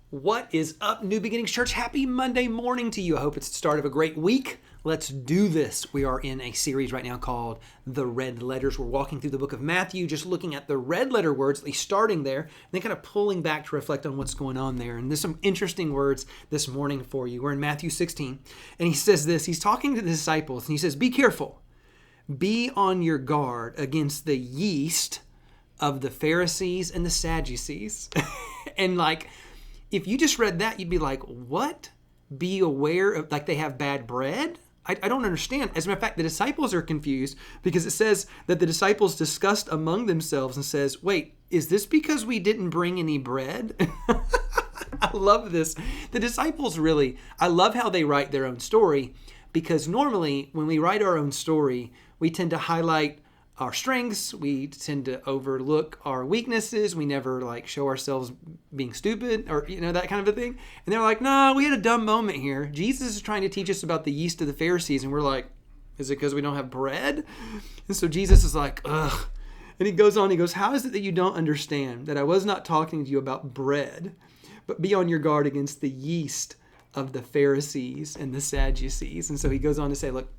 What is up, New Beginnings Church? Happy Monday morning to you. I hope it's the start of a great week. Let's do this. We are in a series right now called The Red Letters. We're walking through the book of Matthew, just looking at the red letter words, at least starting there, and then kind of pulling back to reflect on what's going on there. And there's some interesting words this morning for you. We're in Matthew 16, and he says this. He's talking to the disciples, and he says, "Be careful. Be on your guard against the yeast of the Pharisees and the Sadducees." And if you just read that, you'd be like, what? Be aware of, they have bad bread? I don't understand. As a matter of fact, the disciples are confused because it says that the disciples discussed among themselves and says, wait, is this because we didn't bring any bread? I love this. The disciples I love how they write their own story, because normally when we write our own story, we tend to highlight our strengths. We tend to overlook our weaknesses. We never show ourselves being stupid or, that kind of a thing. And they're like, no, we had a dumb moment here. Jesus is trying to teach us about the yeast of the Pharisees. And we're like, is it because we don't have bread? And so Jesus is like, ugh. And he goes on, he goes, how is it that you don't understand that I was not talking to you about bread, but be on your guard against the yeast of the Pharisees and the Sadducees? And so he goes on to say, look,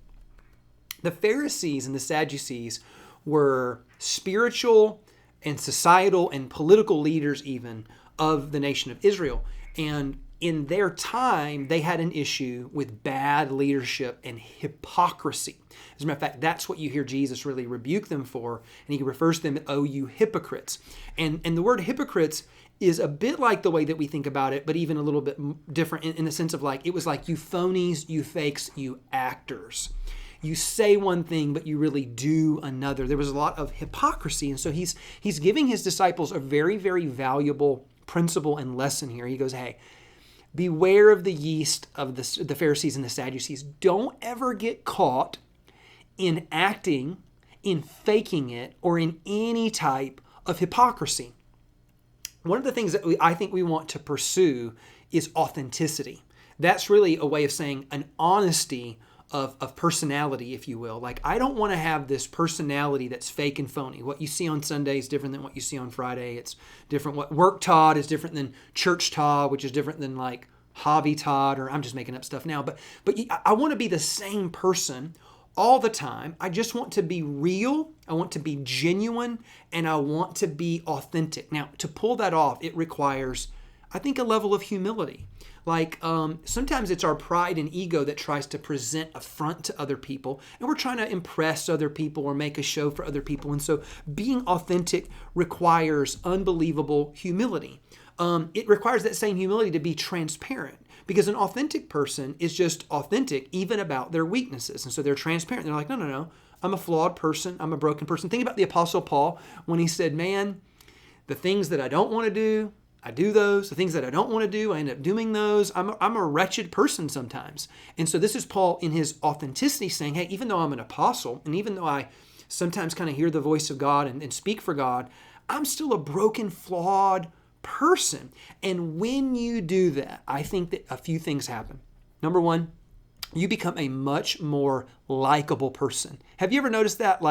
the Pharisees and the Sadducees were spiritual and societal and political leaders even of the nation of Israel. And in their time, they had an issue with bad leadership and hypocrisy. As a matter of fact, that's what you hear Jesus really rebuke them for. And he refers to them as, oh, you hypocrites. And the word hypocrites is a bit like the way that we think about it, but even a little bit different in the sense of it was like you phonies, you fakes, you actors. You say one thing, but you really do another. There was a lot of hypocrisy. And so he's giving his disciples a very, very valuable principle and lesson here. He goes, hey, beware of the yeast of the Pharisees and the Sadducees. Don't ever get caught in acting, in faking it, or in any type of hypocrisy. One of the things that I think we want to pursue is authenticity. That's really a way of saying an honesty of personality, if you will. I don't want to have this personality that's fake and phony. What you see on Sunday is different than what you see on Friday. It's different. What work taught is different than church taught, which is different than hobby taught, or I'm just making up stuff now. But I want to be the same person all the time. I just want to be real. I want to be genuine, and I want to be authentic. Now, to pull that off, it requires, I think, a level of humility. Sometimes it's our pride and ego that tries to present a front to other people, and we're trying to impress other people or make a show for other people. And so being authentic requires unbelievable humility. It requires that same humility to be transparent, because an authentic person is just authentic even about their weaknesses. And so they're transparent. They're like, no, I'm a flawed person. I'm a broken person. Think about the Apostle Paul when he said, man, the things that I don't want to do, I do those. The things that I don't want to do, I end up doing those. I'm a wretched person sometimes. And so this is Paul in his authenticity saying, hey, even though I'm an apostle, and even though I sometimes kind of hear the voice of God and speak for God, I'm still a broken, flawed person. And when you do that, I think that a few things happen. Number one, you become a much more likable person. Have you ever noticed that?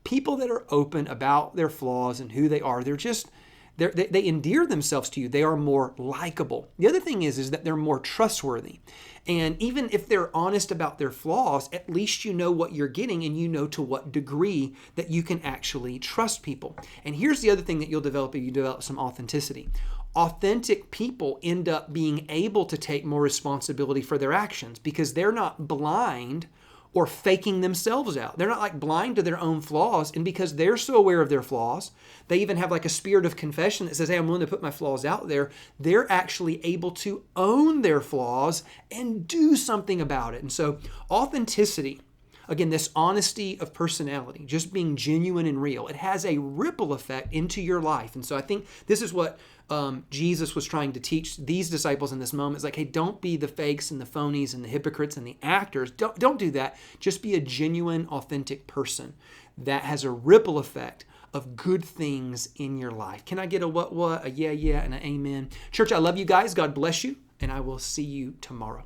People that are open about their flaws and who they are, they endear themselves to you. They are more likable. The other thing is that they're more trustworthy. And even if they're honest about their flaws, at least you know what you're getting, and you know to what degree that you can actually trust people. And here's the other thing that you'll develop if you develop some authenticity. Authentic people end up being able to take more responsibility for their actions because they're not blind or faking themselves out. They're not blind to their own flaws. And because they're so aware of their flaws, they even have a spirit of confession that says, hey, I'm willing to put my flaws out there. They're actually able to own their flaws and do something about it. And so authenticity, again, this honesty of personality, just being genuine and real, it has a ripple effect into your life. And so I think this is what Jesus was trying to teach these disciples in this moment. It's hey, don't be the fakes and the phonies and the hypocrites and the actors. Don't do that. Just be a genuine, authentic person that has a ripple effect of good things in your life. Can I get a what, a yeah, and an amen? Church, I love you guys. God bless you, and I will see you tomorrow.